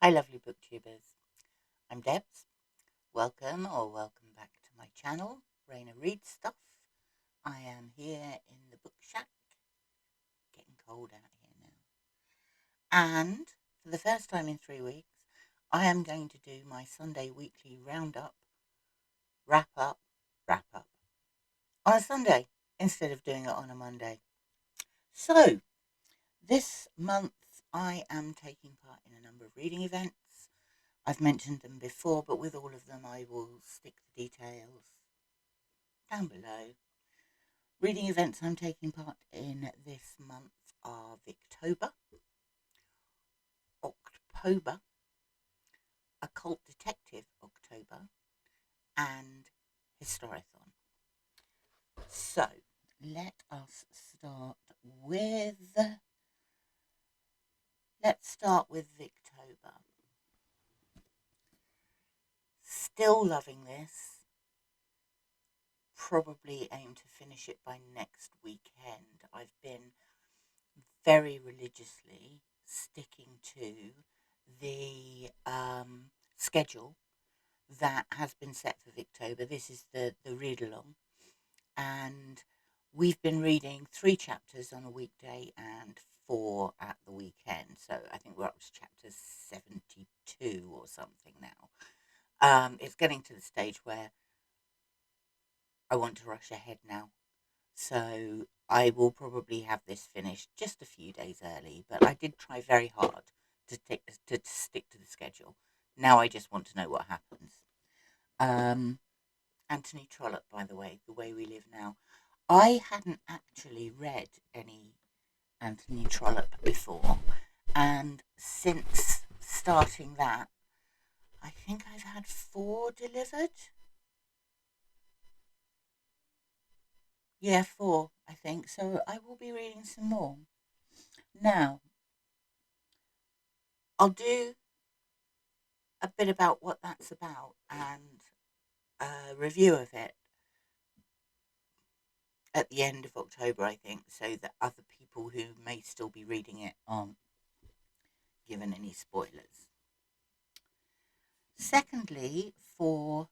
Hi, lovely booktubers. I'm Debs. Welcome back to my channel, Raina Reads Stuff. I am here in the book shack. Getting cold out here now. And for the first time in 3 weeks, I am going to do my Sunday weekly roundup, wrap up, wrap up on a Sunday instead of doing it on a Monday. So, this month I am taking part in a number of reading events. I've mentioned them before, but with all of them, I will stick the details down below. Reading events I'm taking part in this month are Victober, October, Occult Detective October, and Historathon. So, let us start with. Let's start with Victober. Still loving this. Probably aim to finish it by next weekend. I've been very religiously sticking to the schedule that has been set for Victober. This is the read along, and we've been reading 3 chapters on a weekday and 4 at the weekend. So I think we're up to chapter 72 or something now. It's getting to the stage where I want to rush ahead now. So I will probably have this finished just a few days early, but I did try very hard to stick to the schedule. Now I just want to know what happens. Anthony Trollope, by the way, The Way We Live Now. I hadn't actually read any Anthony Trollope before, and since starting that, I think I've had 4 delivered. Yeah, 4, I think. So I will be reading some more. Now, I'll do a bit about what that's about and a review of it at the end of October, I think, so that other people who may still be reading it aren't given any spoilers. Secondly, for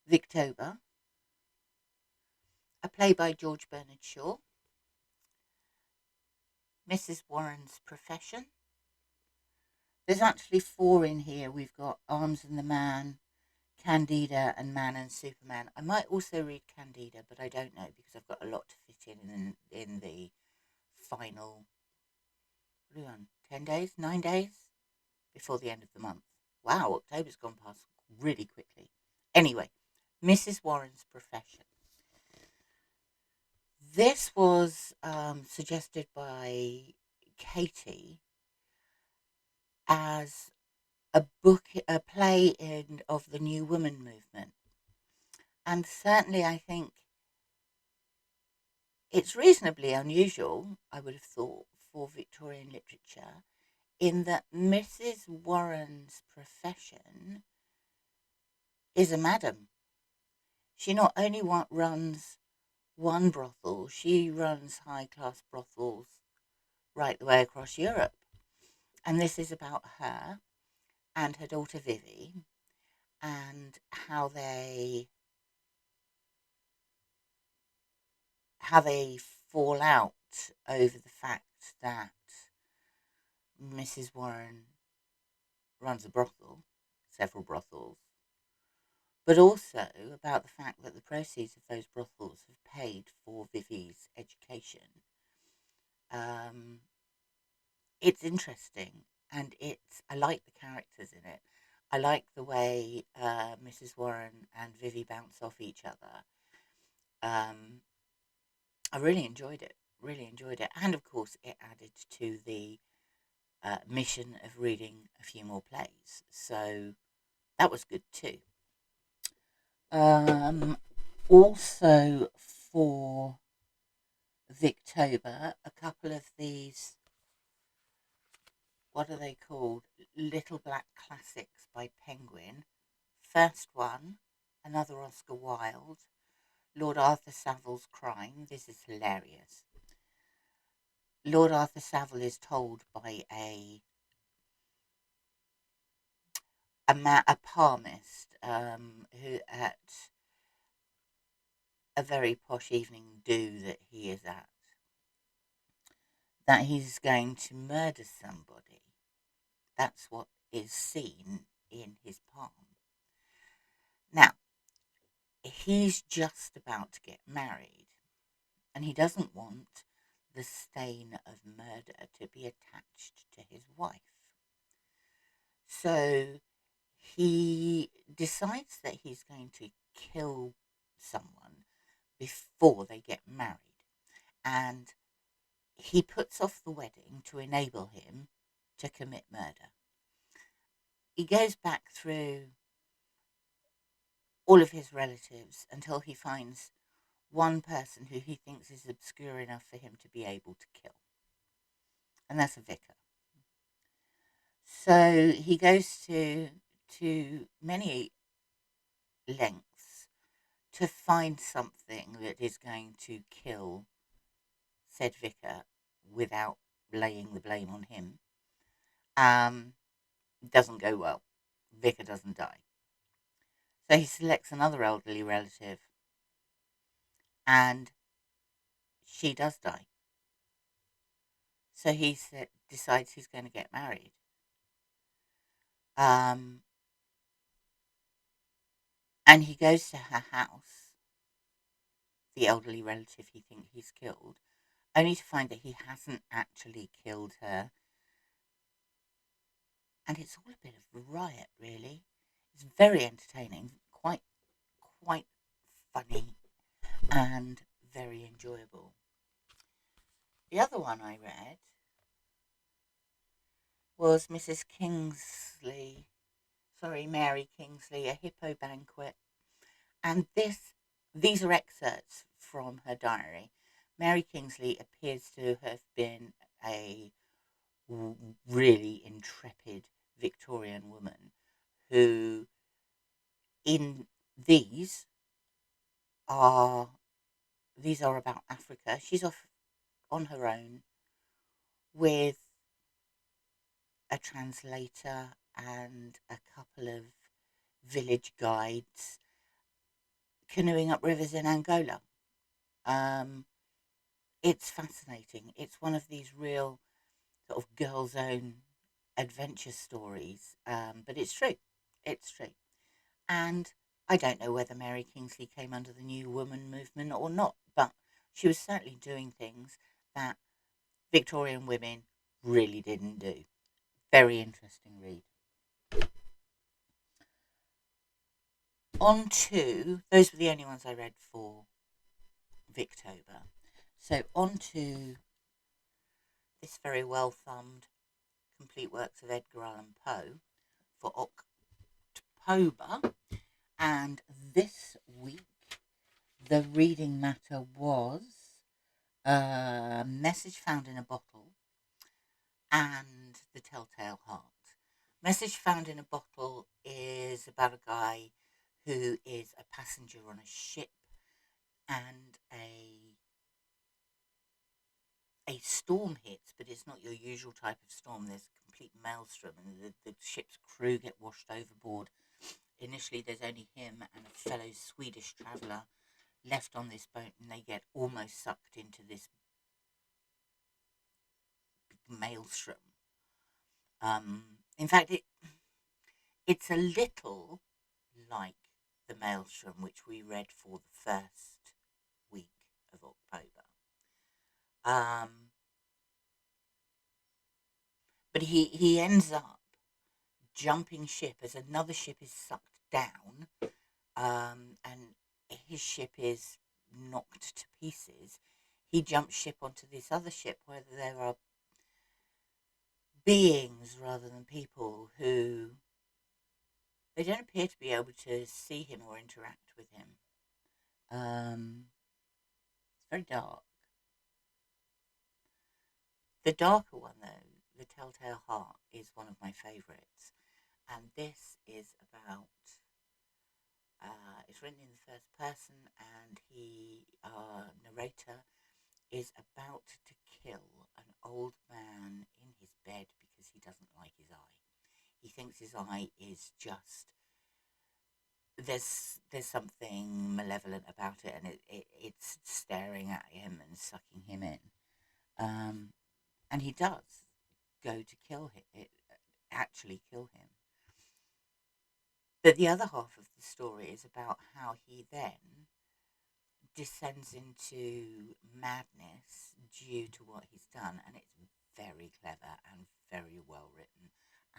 Victober, a play by George Bernard Shaw, Mrs. Warren's Profession. There's actually 4 in here. We've got Arms and the Man, Candida, and Man and Superman. I might also read Candida, but I don't know because I've got a lot to fit in the final, what are we on, 10 days, 9 days before the end of the month. Wow, October's gone past really quickly. Anyway, Mrs. Warren's Profession. This was suggested by Katie as a play of the New Woman movement. And certainly I think it's reasonably unusual, I would have thought, for Victorian literature, in that Mrs. Warren's profession is a madam. She not only runs one brothel, she runs high-class brothels right the way across Europe. And this is about her and her daughter Vivi and how they fall out over the fact that Mrs. Warren runs a brothel, several brothels, but also about the fact that the proceeds of those brothels have paid for Vivi's education. It's interesting, and I like the characters in it. I like the way Mrs. Warren and Vivi bounce off each other. I really enjoyed it. Really enjoyed it, and of course, it added to the mission of reading a few more plays. So that was good too. Also for Victober, a couple of these, what are they called? Little Black Classics by Penguin. First one, another Oscar Wilde, Lord Arthur Savile's Crime. This is hilarious. Lord Arthur Savile is told by a a palmist who at a very posh evening do that he is at, that he's going to murder somebody. That's what is seen in his palm. Now, he's just about to get married, and he doesn't want the stain of murder to be attached to his wife. So he decides that he's going to kill someone before they get married. And he puts off the wedding to enable him to commit murder. He goes back through all of his relatives until he finds one person who he thinks is obscure enough for him to be able to kill. And that's a vicar. So he goes to many lengths to find something that is going to kill said vicar without laying the blame on him. Doesn't go well. Vicar doesn't die. So he selects another elderly relative, and she does die. So he decides he's going to get married. And he goes to her house, the elderly relative he thinks he's killed, only to find that he hasn't actually killed her. And it's all a bit of a riot, really. It's very entertaining, quite funny, and very enjoyable. The other one I read was Mary Kingsley, A Hippo Banquet. And these are excerpts from her diary. Mary Kingsley appears to have been a really intrepid Victorian woman who, in these are about Africa. She's off on her own with a translator and a couple of village guides canoeing up rivers in Angola. It's fascinating. It's one of these real sort of girls' own adventure stories, but it's true. It's true. And I don't know whether Mary Kingsley came under the New Woman movement or not, but she was certainly doing things that Victorian women really didn't do. Very interesting read. Those were the only ones I read for Victober. So on to this very well thumbed complete works of Edgar Allan Poe for October. And this week, the reading matter was A Message Found in a Bottle and The Telltale Heart. Message Found in a Bottle is about a guy who is a passenger on a ship, and a storm hits, but it's not your usual type of storm. There's a complete maelstrom, and the ship's crew get washed overboard. Initially, there's only him and a fellow Swedish traveller left on this boat, and they get almost sucked into this big maelstrom. In fact, it's a little like the maelstrom which we read for the first week of October. But he ends up jumping ship as another ship is sucked down, and his ship is knocked to pieces. He jumps ship onto this other ship where there are beings rather than people who they don't appear to be able to see him or interact with him. It's very dark. The darker one, though, The Telltale Heart, is one of my favourites. And this is about, it's written in the first person, and narrator, is about to kill an old man in his bed because he doesn't like his eye. He thinks his eye is just there's something malevolent about it, and it's staring at him and sucking him in. And he does go to kill him, actually kill him. But the other half of the story is about how he then descends into madness due to what he's done, and it's very clever and very well written,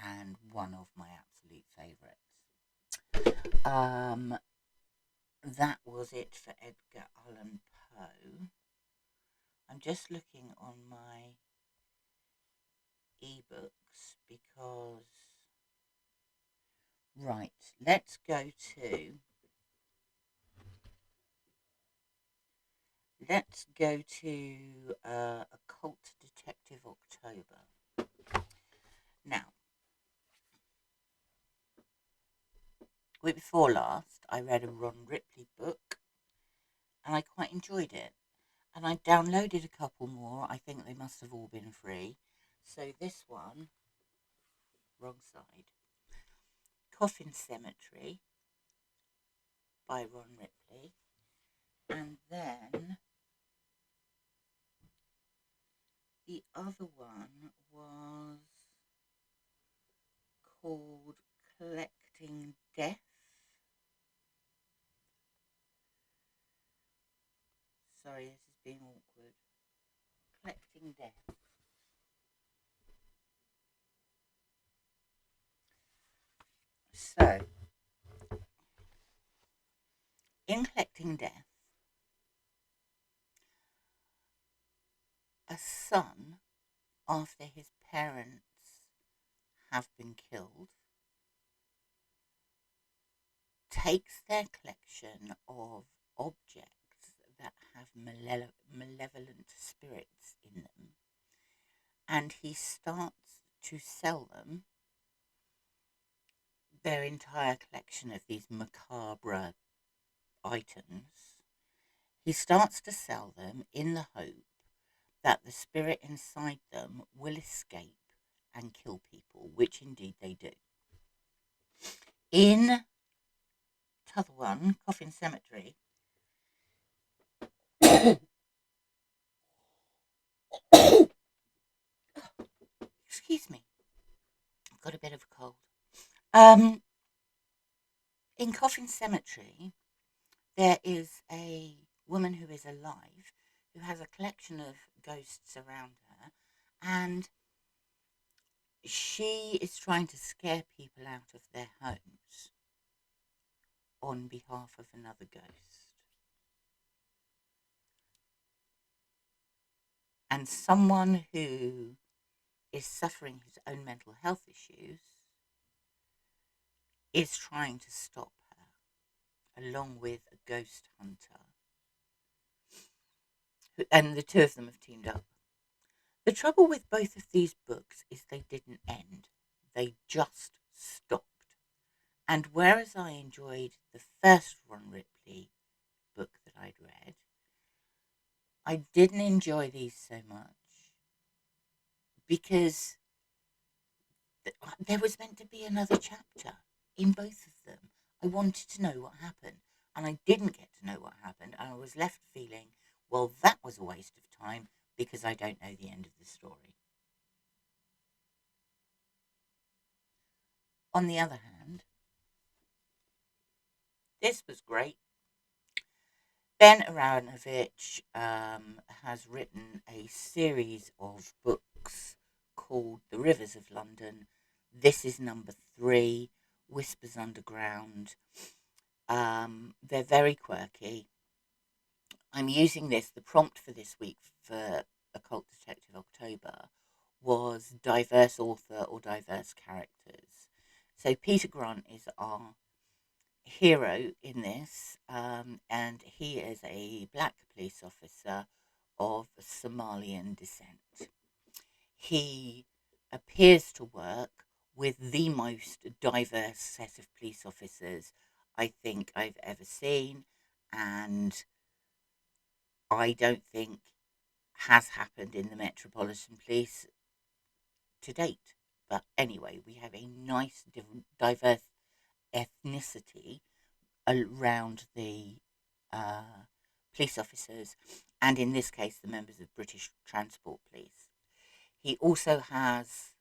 and one of my absolute favourites. That was it for Edgar Allan Poe. I'm just looking on my ebooks because right, let's go to Occult Detective October. Now, week before last, I read a Ron Ripley book, and I quite enjoyed it. And I downloaded a couple more. I think they must have all been free. So this one, wrong side, Coffin Cemetery by Ron Ripley. And then the other one was called Collecting Death. Sorry, this is being awkward. Collecting Death. So, in Collecting Death, a son, after his parents have been killed, takes their collection of objects that have malevolent spirits in them, and he starts to sell them, their entire collection of these macabre items. He starts to sell them in the hope that the spirit inside them will escape and kill people, which indeed they do. In t'other one, Coffin Cemetery, excuse me, I've got a bit of a cold. In Coffin Cemetery, there is a woman who is alive who has a collection of ghosts around her, and she is trying to scare people out of their homes on behalf of another ghost. And someone who is suffering his own mental health issues is trying to stop her, along with a ghost hunter. And the two of them have teamed up. The trouble with both of these books is they didn't end. They just stopped. And whereas I enjoyed the first Ron Ripley book that I'd read, I didn't enjoy these so much because there was meant to be another chapter in both of them. I wanted to know what happened, and I didn't get to know what happened, and I was left feeling, well, that was a waste of time because I don't know the end of the story. On the other hand, this was great. Ben Aaronovitch has written a series of books called The Rivers of London. This is number 3, Whispers Underground. They're very quirky. I'm using this, the prompt for this week for Occult Detective October was diverse author or diverse characters. So Peter Grant is our hero in this, and he is a black police officer of Somalian descent. He appears to work with the most diverse set of police officers I think I've ever seen, and I don't think has happened in the Metropolitan Police to date, But anyway, we have a nice, diverse ethnicity around the uh, police officers, and in this case, the members of British Transport Police. He also has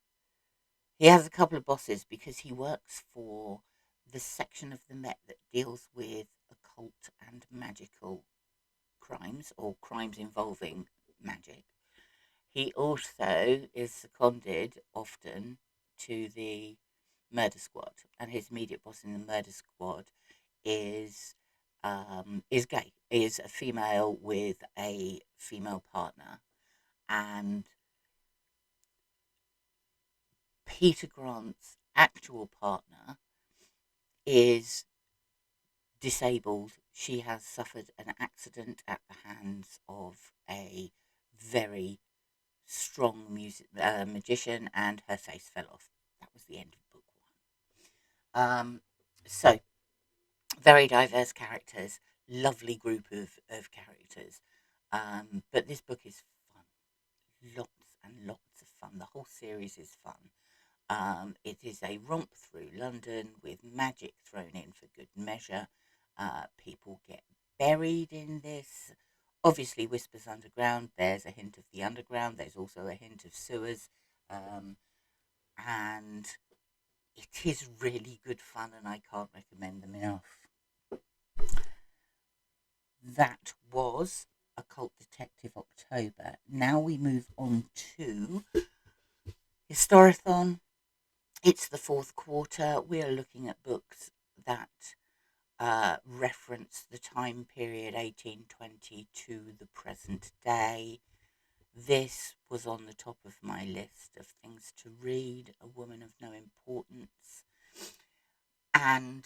a couple of bosses because he works for the section of the Met that deals with occult and magical crimes or crimes involving magic. He also is seconded often to the murder squad, and his immediate boss in the murder squad is gay, is a female with a female partner, and Peter Grant's actual partner is disabled. She has suffered an accident at the hands of a very strong magician, and her face fell off. That was the end of book one. So very diverse characters, lovely group of characters. But this book is fun, lots and lots of fun. The whole series is fun. It is a romp through London with magic thrown in for good measure. People get buried in this. Obviously, Whispers Underground bears a hint of the underground. There's also a hint of sewers. And it is really good fun, and I can't recommend them enough. That was Occult Detective October. Now we move on to Historathon. It's the fourth quarter. We are looking at books that reference the time period 1820 to the present day. This was on the top of my list of things to read, A Woman of No Importance, and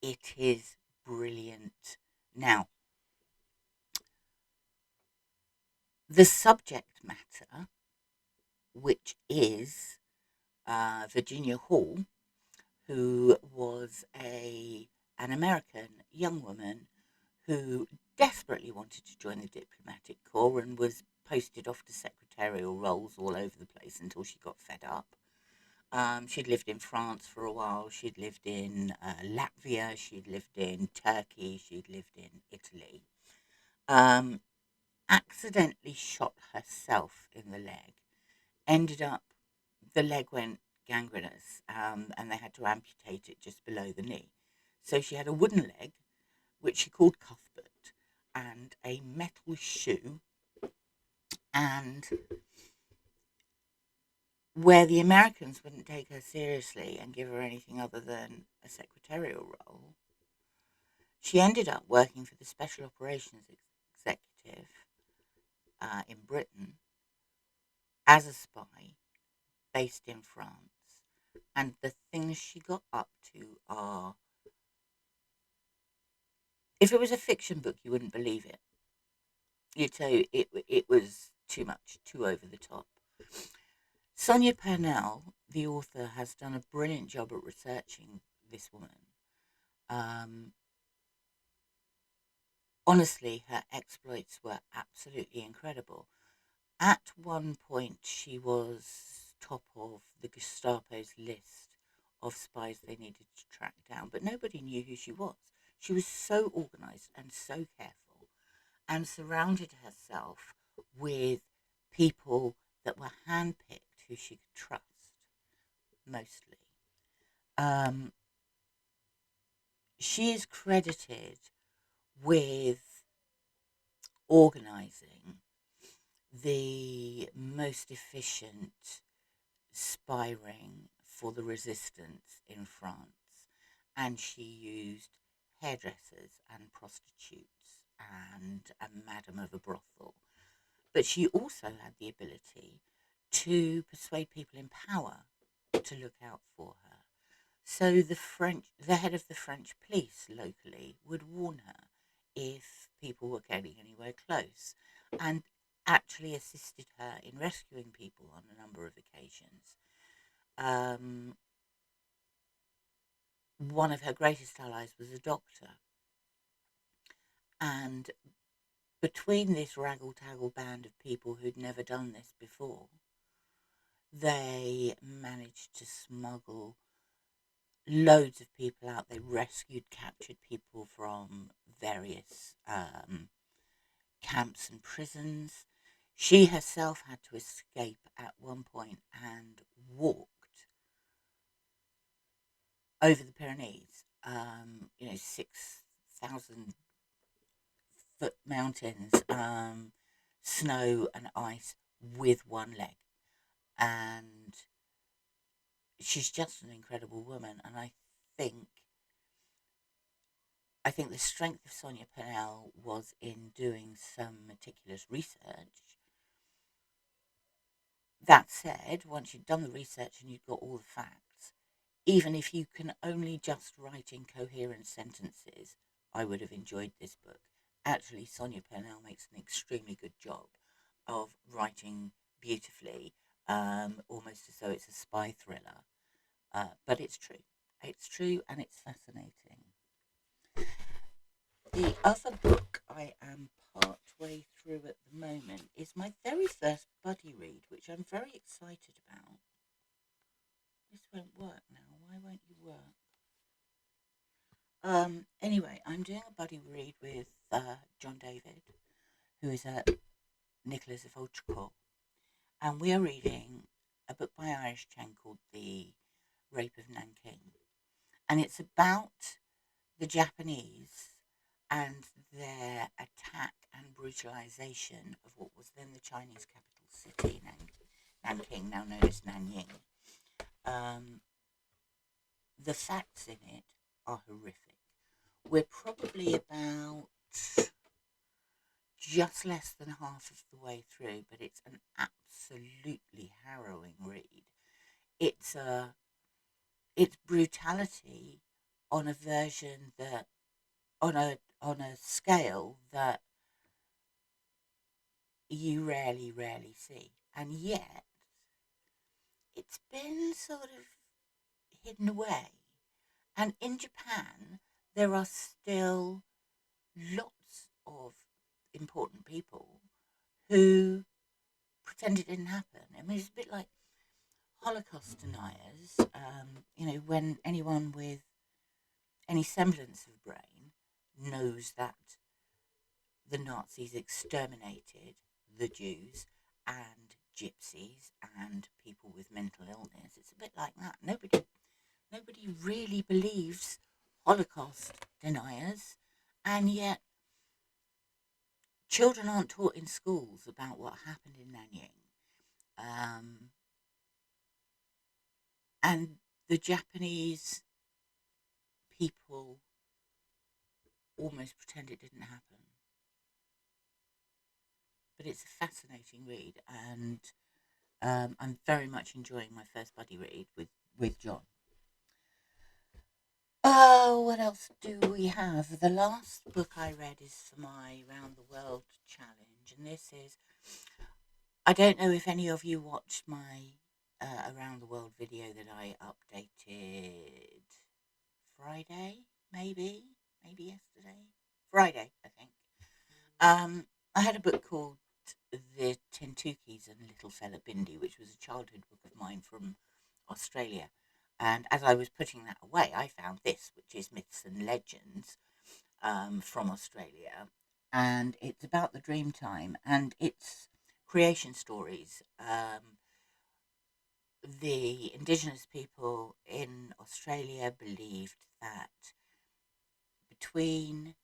it is brilliant. Now, the subject matter, which is Virginia Hall, who was an American young woman who desperately wanted to join the diplomatic corps and was posted off to secretarial roles all over the place until she got fed up. She'd lived in France for a while. She'd lived in Latvia. She'd lived in Turkey. She'd lived in Italy. Um, Accidentally shot herself in the leg. Ended up, the leg went gangrenous, and they had to amputate it just below the knee. So she had a wooden leg, which she called Cuthbert, and a metal shoe, and where the Americans wouldn't take her seriously and give her anything other than a secretarial role, she ended up working for the Special Operations Executive in Britain as a spy based in France. And the things she got up to are, if it was a fiction book, you wouldn't believe it. You'd say it was too much, too over the top. Sonia Purnell, the author, has done a brilliant job at researching this woman. Honestly, her exploits were absolutely incredible. At one point, she was top of the Gestapo's list of spies they needed to track down, but nobody knew who she was. She was so organized and so careful and surrounded herself with people that were handpicked who she could trust, mostly. Um, she is credited with organizing the most efficient spy ring for the resistance in France, and she used hairdressers and prostitutes and a madam of a brothel. But she also had the ability to persuade people in power to look out for her. So the head of the French police locally would warn her if people were getting anywhere close, and actually assisted her in rescuing people on a number of occasions. Um, One of her greatest allies was a doctor, and between this raggle-taggle band of people who'd never done this before, They managed to smuggle loads of people out. They rescued captured people from various camps and prisons. She herself had to escape at one point and walked over the Pyrenees, 6,000 foot mountains, snow and ice with one leg. And she's just an incredible woman. And think I think the strength of Sonia Purnell was in doing some meticulous research. That said, once you've done the research and you've got all the facts, even if you can only just write incoherent sentences, I would have enjoyed this book. Actually, Sonia Purnell makes an extremely good job of writing beautifully, almost as though it's a spy thriller. But it's true. It's true and it's fascinating. The other book I am part way through at the moment is my very first buddy read, which I'm very excited about. This won't work now. Why won't you work? Anyway, I'm doing a buddy read with John David, who is a Nicholas of Ultracore, and we are reading a book by Irene Chang called The Rape of Nanking, and it's about the Japanese and their attack and brutalization of what was then the Chinese capital city, Nanking, now known as Nanying. The facts in it are horrific. We're probably about just less than half of the way through, but it's an absolutely harrowing read. It's brutality on a version that on a scale that you rarely see, and yet it's been sort of hidden away. And in Japan, there are still lots of important people who pretend it didn't happen. I mean, it's a bit like Holocaust deniers. When anyone with any semblance of brain knows that the Nazis exterminated the Jews and gypsies and people with mental illness. It's a bit like that. Nobody really believes Holocaust deniers, and yet children aren't taught in schools about what happened in Nanyang. And the Japanese people almost pretend it didn't happen. But it's a fascinating read, and I'm very much enjoying my first buddy read with John. Oh, what else do we have? The last book I read is for my Round the World challenge, and this is, I don't know if any of you watched my Around the World video that I updated Friday, maybe yesterday. Friday, I think. I had a book called The Tentukis and Little Fella Bindi, which was a childhood book of mine from Australia. And as I was putting that away, I found this, which is Myths and Legends from Australia. And it's about the dream time and it's creation stories. The indigenous people in Australia believed that between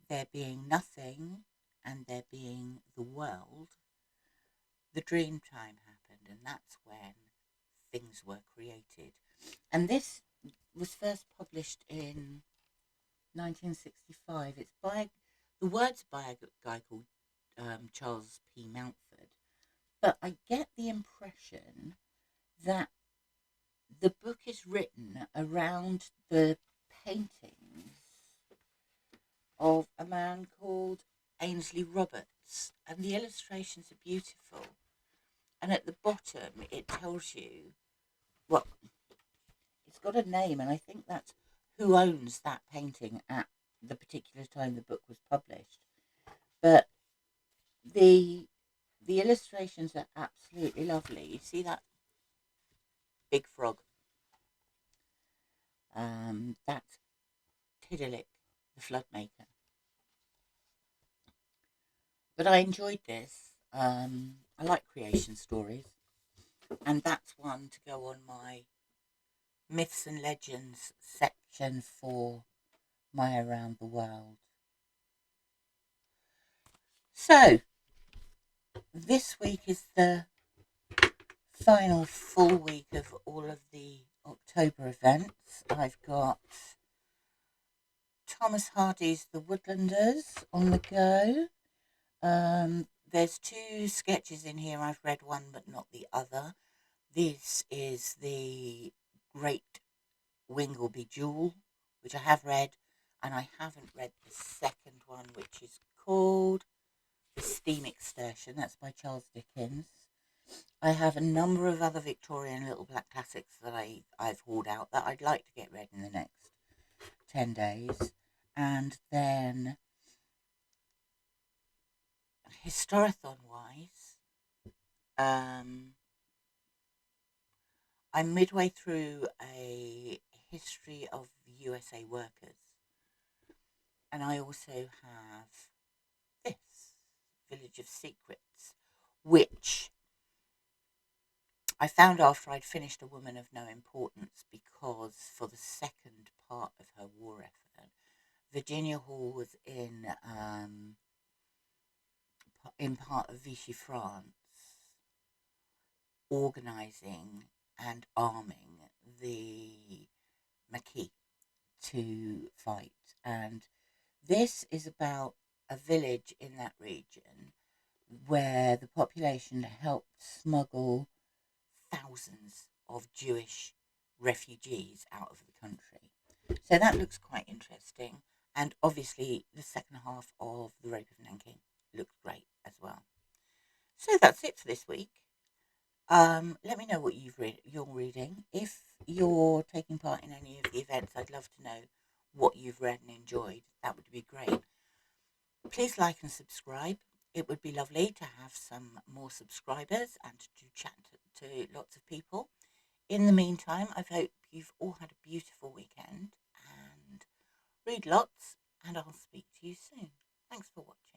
there being nothing and there being the world, the dream time happened, and that's when things were created. And this was first published in 1965. It's by the words by a guy called Charles P. Mountford, but I get the impression that the book is written around the paintings of a man called Ainsley Roberts, and the illustrations are beautiful. And at the bottom, it tells you, well, it's got a name, and I think that's who owns that painting at the particular time the book was published. But the the illustrations are absolutely lovely. You see that big frog? That's Tiddalik, the flood maker. But I enjoyed this. I like creation stories, and that's one to go on my myths and legends section for my Around the World. So, this week is the final full week of all of the October events. I've got Thomas Hardy's The Woodlanders on the go. There's two sketches in here. I've read one but not the other. This is the Great Wingleby Jewel, which I have read, and I haven't read the second one, which is called The Steam Excursion. That's by Charles Dickens. I have a number of other Victorian little black classics that I've hauled out that I'd like to get read in the next 10 days. And then, Historathon-wise, I'm midway through a history of USA workers. And I also have this, Village of Secrets, which I found after I'd finished A Woman of No Importance, because for the second part of her war effort, Virginia Hall was in part of Vichy France, organising and arming the Maquis to fight. And this is about a village in that region where the population helped smuggle thousands of Jewish refugees out of the country. So that looks quite interesting. And obviously, the second half of The Rape of Nanking looks great as well. So that's it for this week. Let me know what you're reading. If you're taking part in any of the events, I'd love to know what you've read and enjoyed. That would be great. Please like and subscribe. It would be lovely to have some more subscribers and to chat to lots of people. In the meantime, I hope you've all had a beautiful weekend and read lots, and I'll speak to you soon. Thanks for watching.